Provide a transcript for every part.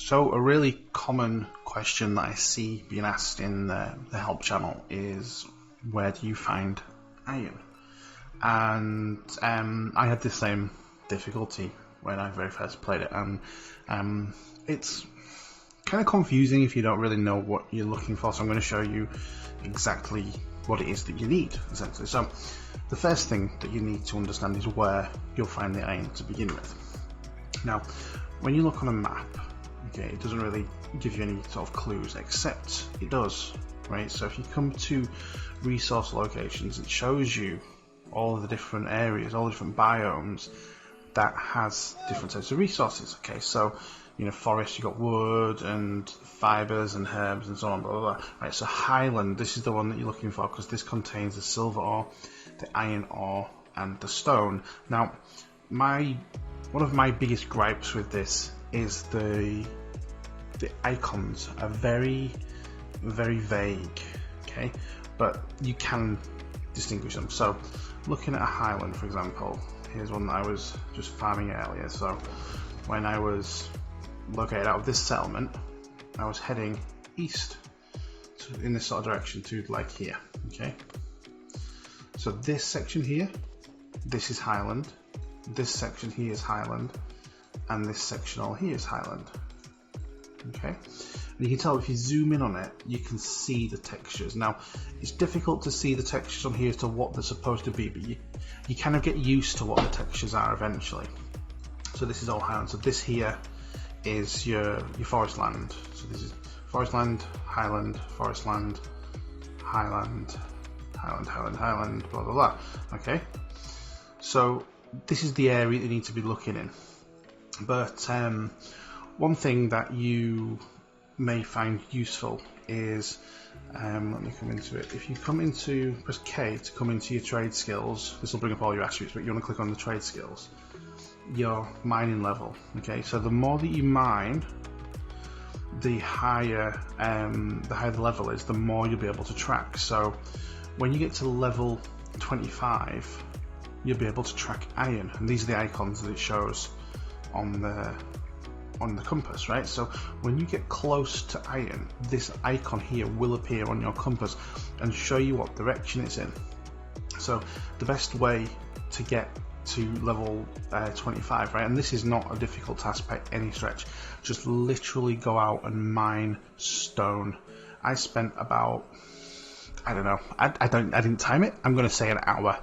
So a really common question that I see being asked in the help channel is, where do you find iron? And I had the same difficulty when I very first played it, and it's kind of confusing if you don't really know what you're looking for, so I'm going to show you exactly what it is that you need, essentially. So the first thing that you need to understand is where you'll find the iron to begin with. Now, when you look on a map, okay, it doesn't really give you any sort of clues, except it does, right? So if you come to resource locations, it shows you all of the different areas, all the different biomes that has different types of resources. Okay, so forest, you got wood and fibers and herbs and so on, blah, blah, blah. Right, so highland, this is the one that you're looking for because this contains the silver ore, the iron ore, and the stone. Now, one of my biggest gripes with this is the icons are very, very vague. Okay, but you can distinguish them. So, looking at a highland, for example, here's one that I was just farming earlier. So, when I was located out of this settlement, I was heading east in this sort of direction to like here. Okay, so this section here, this is highland, this section here is highland, and this section all here is highland. Okay, and you can tell if you zoom in on it, you can see the textures. Now, it's difficult to see the textures on here as to what they're supposed to be, but you kind of get used to what the textures are eventually. So this is all highland. So this here is your forest land. So this is forest land, highland, forest land, highland, highland, highland, highland, blah blah blah. Okay, so this is the area you need to be looking in. But one thing that you may find useful is, let me come into it. If you come into, press K to come into your trade skills, this will bring up all your attributes, but you want to click on the trade skills, your mining level. Okay, so the more that you mine, the higher the level is, the more you'll be able to track. So when you get to level 25, you'll be able to track iron, and these are the icons that it shows on the compass, right? So when you get close to iron, this icon here will appear on your compass and show you what direction it's in. So the best way to get to level 25, right, and this is not a difficult task by any stretch, just literally go out and mine stone. I spent about, I don't know, I didn't time it, I'm going to say an hour,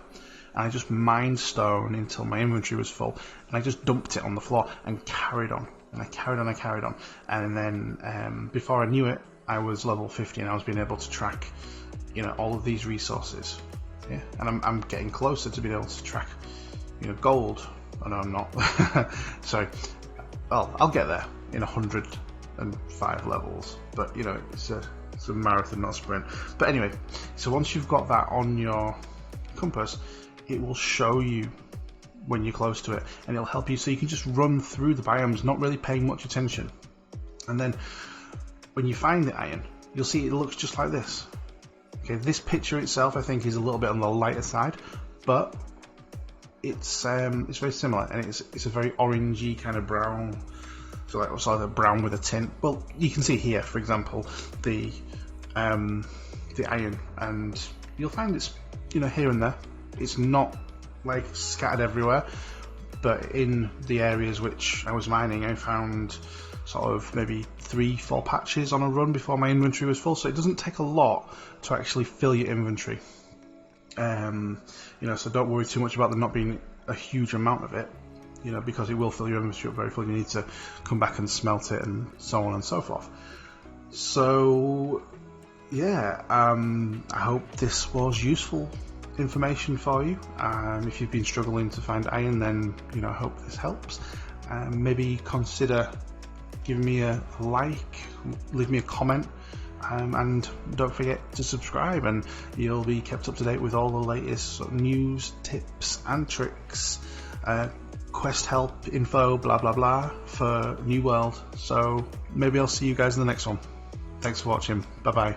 and I just mined stone until my inventory was full, and I just dumped it on the floor and carried on. And I carried on, and then before I knew it, I was level 50 and I was being able to track, all of these resources. Yeah, and I'm getting closer to being able to track, gold. Oh no, I'm not. Sorry. Well, I'll get there in 105 levels, but it's a marathon, not a sprint. But anyway, so once you've got that on your compass, it will show you when you're close to it, and it'll help you so you can just run through the biomes, not really paying much attention. And then when you find the iron, you'll see it looks just like this. Okay, this picture itself I think is a little bit on the lighter side, but it's very similar, and it's a very orangey kind of brown, so like sort of brown with a tint. Well, you can see here, for example, the iron, and you'll find it's here and there. It's not like scattered everywhere, but in the areas which I was mining, I found sort of maybe 3-4 patches on a run before my inventory was full. So it doesn't take a lot to actually fill your inventory. So don't worry too much about there not being a huge amount of it, because it will fill your inventory up very full. You need to come back and smelt it and so on and so forth. So yeah, I hope this was useful information for you. If you've been struggling to find iron, then I hope this helps. Maybe consider giving me a like, leave me a comment, and don't forget to subscribe, and you'll be kept up to date with all the latest sort of news, tips and tricks, quest help, info, blah blah blah for New World. So maybe I'll see you guys in the next one. Thanks for watching. Bye bye.